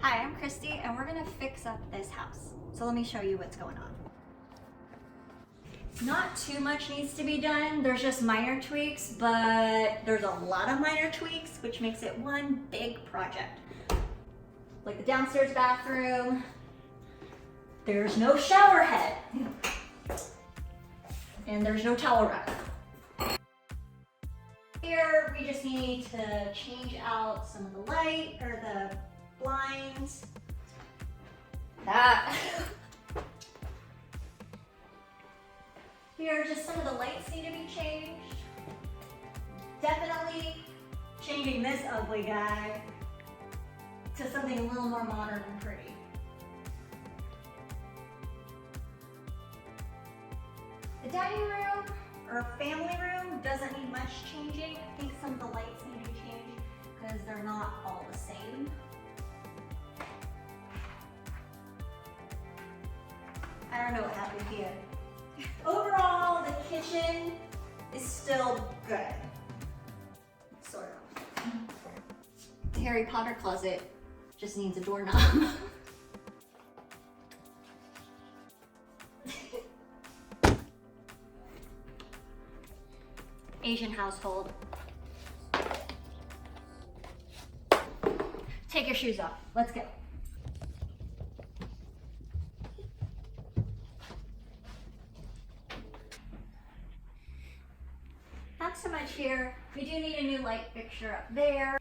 Hi, I'm Christy, and we're gonna fix up this house. So let me show you what's going on. Not too much needs to be done. There's just minor tweaks, but there's a lot of minor tweaks, which makes it one big project. Like the downstairs bathroom, there's no shower head, and there's no towel rack. Here, we just need to change out some of the light or the blinds. Here, just some of the lights need to be changed. Definitely changing this ugly guy to something a little more modern and pretty. The dining room or family room doesn't need much changing. I think some of the lights need to be changed because they're not all the same. I don't know what happened here. Overall, the kitchen is still good. Sort of. The Harry Potter closet just needs a doorknob. Asian household. Take your shoes off. Let's go. Not so much here. We do need a new light fixture up there.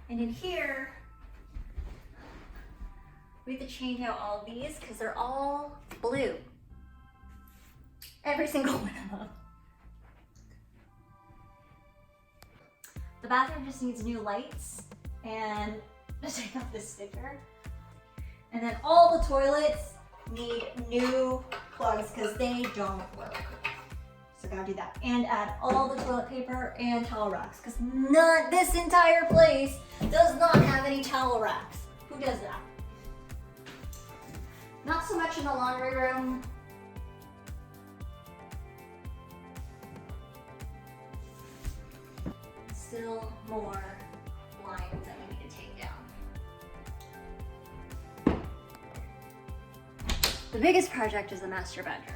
And in here, we have to change out all of these because they're all blue. Every single one of them. The bathroom just needs new lights and just take off this sticker. And then all the toilets need new plugs because they don't work. So gotta do that. And add all the toilet paper and towel racks because this entire place does not have any towel racks. Who does that? Not so much in the laundry room. Still more blinds that we need to take down. The biggest project is the master bedroom.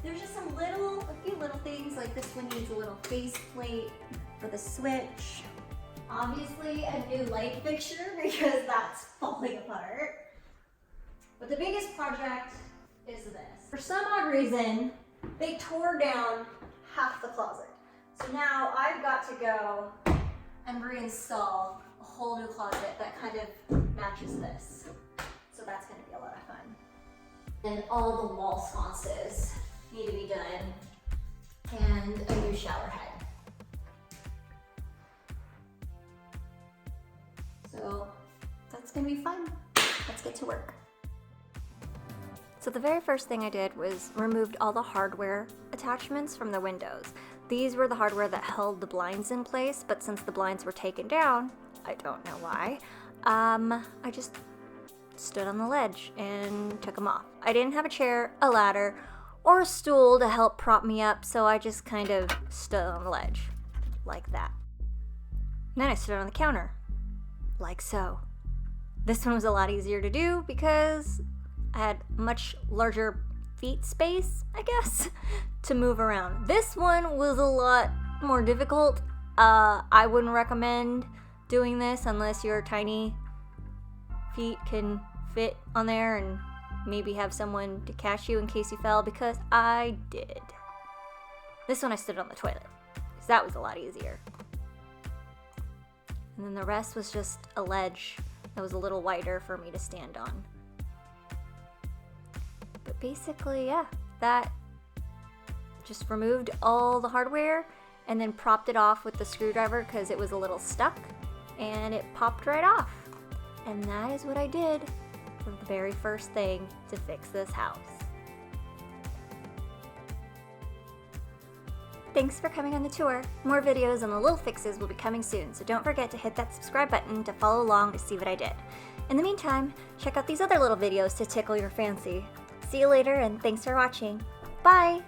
There's just a few little things, like this one needs a little faceplate for the switch. Obviously a new light fixture because that's falling apart. But the biggest project is this. For some odd reason, they tore down half the closet. So now I've got to go and reinstall a whole new closet that kind of matches this. So that's gonna be a lot of fun. And all the wall sconces need to be done and a new shower head. So that's gonna be fun. Let's get to work. So the very first thing I did was removed all the hardware attachments from the windows. These were the hardware that held the blinds in place, but since the blinds were taken down, I don't know why, I just stood on the ledge and took them off. I didn't have a chair, a ladder, or a stool to help prop me up, so I just kind of stood on the ledge, like that. And then I stood on the counter, like so. This one was a lot easier to do because I had much larger feet space, I guess, to move around. This one was a lot more difficult. I wouldn't recommend doing this unless your tiny feet can fit on there and maybe have someone to catch you in case you fell, because I did. This one I stood on the toilet, because that was a lot easier. And then the rest was just a ledge that was a little wider for me to stand on. But basically, yeah, that just removed all the hardware and then propped it off with the screwdriver because it was a little stuck, and it popped right off. And that is what I did for the very first thing to fix this house. Thanks for coming on the tour. More videos on the little fixes will be coming soon, so don't forget to hit that subscribe button to follow along to see what I did. In the meantime, check out these other little videos to tickle your fancy. See you later, and thanks for watching. Bye!